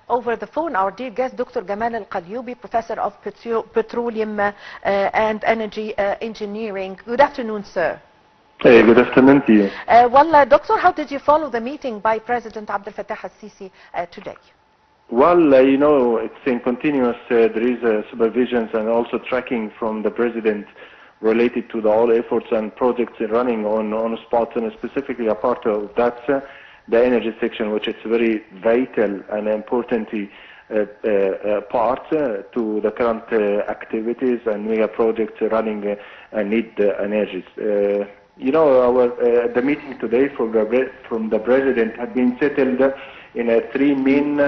over the phone our dear guest, Dr. Gamal Alqalyubi, Professor of Petroleum and Energy Engineering. Good afternoon, sir. Hey, good afternoon to you. Doctor, how did you follow the meeting by President Abdel Fattah al-Sisi today? Well, you know, it's in continuous, there is supervisions and also tracking from the President related to the all efforts and projects running on spots, and specifically a part of that, the energy section, which is very vital and important part to the current activities and mega projects running and need energies. You know, the meeting today from the President had been settled in three main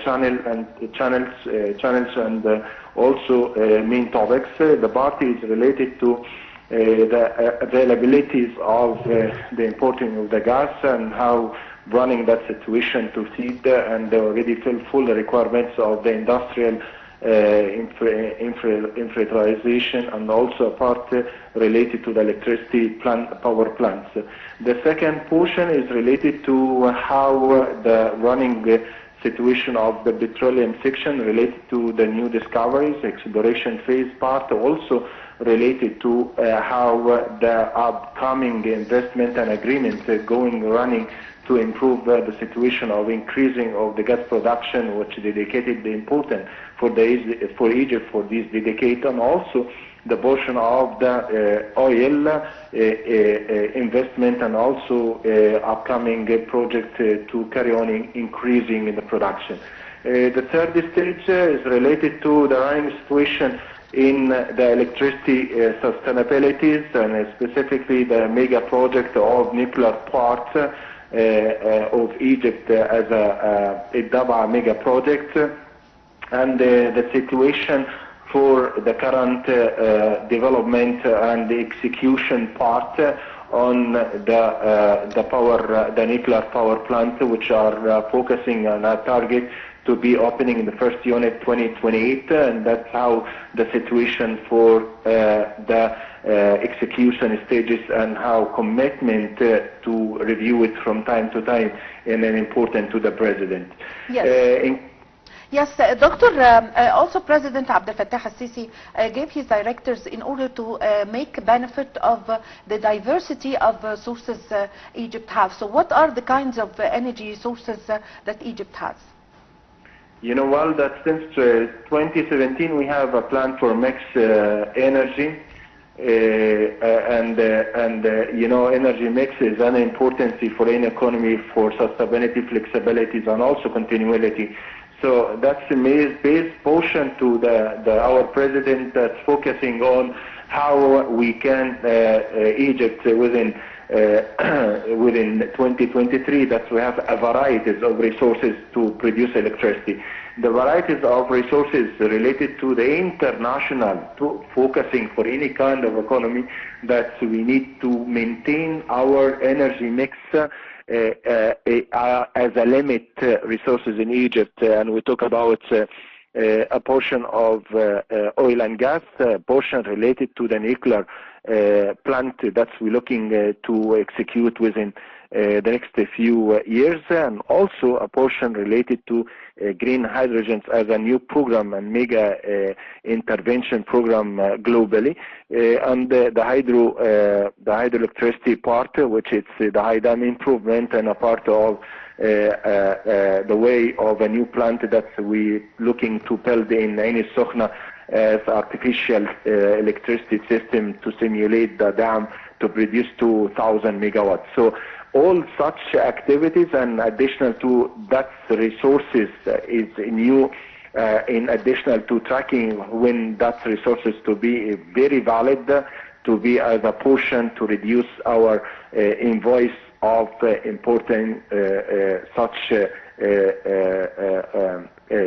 channels and also main topics. The part is related to the availabilities of the importing of the gas and how running that situation to feed and already fulfill the requirements of the industrial infrastructurization, and also a part related to the electricity power plants. The second portion is related to how the running situation of the petroleum section related to the new discoveries, exploration phase part, also related to how the upcoming investment and agreement running to improve the situation of increasing of the gas production, which dedicated the important for Egypt for this decade, and also the portion of the oil investment and also upcoming project to carry on increasing in the production. The third stage is related to the running situation in the electricity sustainabilities, and specifically the mega project of nuclear part of Egypt as a Daba mega project, and the situation for the current development and the execution part on the nuclear power plant, which are focusing on a target to be opening in the first unit 2028, and that's how the situation for the execution stages and how commitment to review it from time to time and important to the President. Yes. Yes, Doctor, also President Abdel Fattah al-Sisi gave his directives in order to make benefit of the diversity of sources Egypt has. So what are the kinds of energy sources that Egypt has? You know, well, that since 2017 we have a plan for mixed energy, and you know, energy mix is an importance for any economy for sustainability, flexibilities, and also continuity. So that's the base portion to our President that's focusing on how we can Egypt within 2023 that we have a varieties of resources to produce electricity. The varieties of resources related to the international focusing for any kind of economy that we need to maintain our energy mix as a limit resources in Egypt, and we talk about a portion of oil and gas, a portion related to the nuclear plant that we're looking to execute within the next few years, and also a portion related to green hydrogens as a new program and mega intervention program globally, and the hydroelectricity part, which is the high dam improvement, and a part of the way of a new plant that we looking to build in Ain Sokhna as artificial electricity system to simulate the dam to produce 2,000 megawatts. So all such activities and additional to that resources is new in additional to tracking when that resources to be very valid, to be as a portion to reduce our invoice of importing such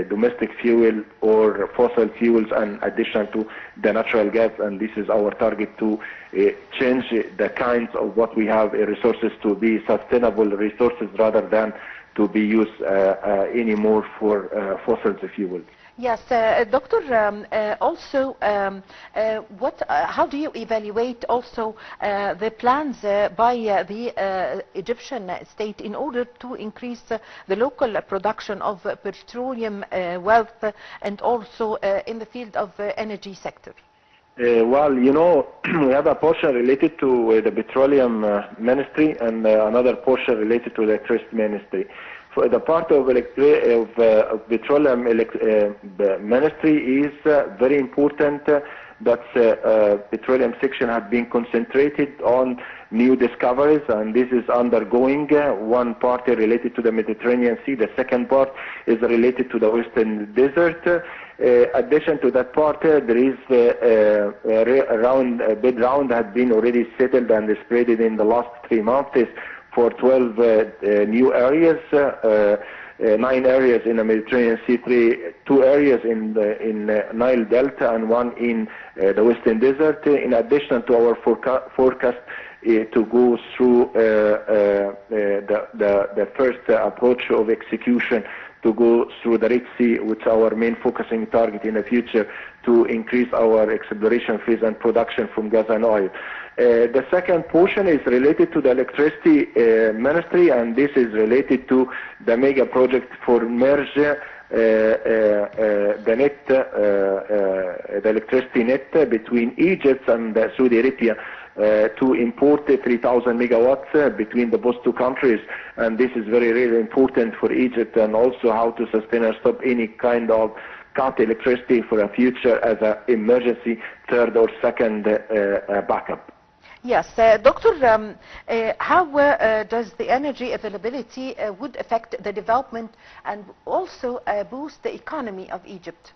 domestic fuel or fossil fuels, and additional to the natural gas, and this is our target to change the kinds of what we have resources to be sustainable resources rather than to be used anymore for fossil fuels. Yes, Doctor, also, how do you evaluate also the plans by the Egyptian state in order to increase the local production of petroleum wealth and also in the field of energy sector? Well, you know, we have a portion related to the petroleum ministry and another portion related to the electricity ministry. For the part of petroleum ministry is very important that petroleum section has been concentrated on new discoveries, and this is undergoing. One part related to the Mediterranean Sea, the second part is related to the Western Desert. Addition to that part, there is a bid round had been already settled and spreaded in the last 3 months for 12 new areas, 9 areas in the Mediterranean Sea, 2 areas in Nile Delta, and 1 in the Western Desert. In addition to our forecast to go through the first approach of execution, to go through the Red Sea, which is our main focusing target in the future, to increase our exploration phase and production from gas and oil. The second portion is related to the electricity ministry, and this is related to the mega project for merge the net, the electricity net between Egypt and Saudi Arabia, to import 3,000 megawatts between both two countries, and this is very, really important for Egypt, and also how to sustain and stop any kind of cut electricity for a future as an emergency third or second backup. Yes, Doctor, how does the energy availability would affect the development and also boost the economy of Egypt?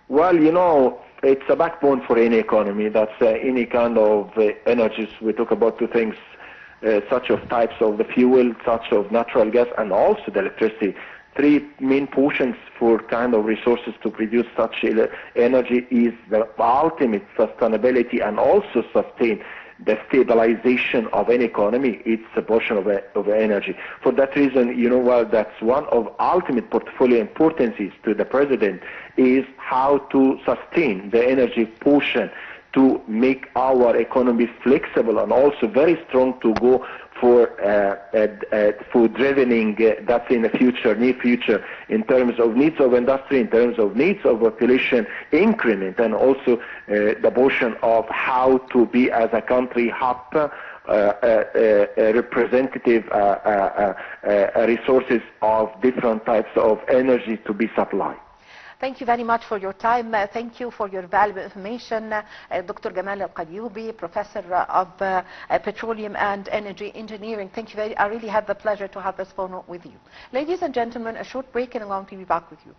Well, you know, it's a backbone for any economy. That's any kind of energies. We talk about 2 things, such of types of the fuel, such of natural gas, and also the electricity. 3 main portions for kind of resources to produce such energy is the ultimate sustainability and also sustain the stabilization of an economy. It's a portion of energy. For that reason, you know, well, that's one of ultimate portfolio importances to the president, is how to sustain the energy portion to make our economy flexible and also very strong to go for food-drivening, that's in the future, near future, in terms of needs of industry, in terms of needs of population increment, and also the portion of how to be as a country hub, representative resources of different types of energy to be supplied. Thank you very much for your time. Thank you for your valuable information. Dr. Gamal Alqalyubi, Professor of Petroleum and Energy Engineering. Thank you I really had the pleasure to have this phone with you. Ladies and gentlemen, a short break and I'm going to be back with you.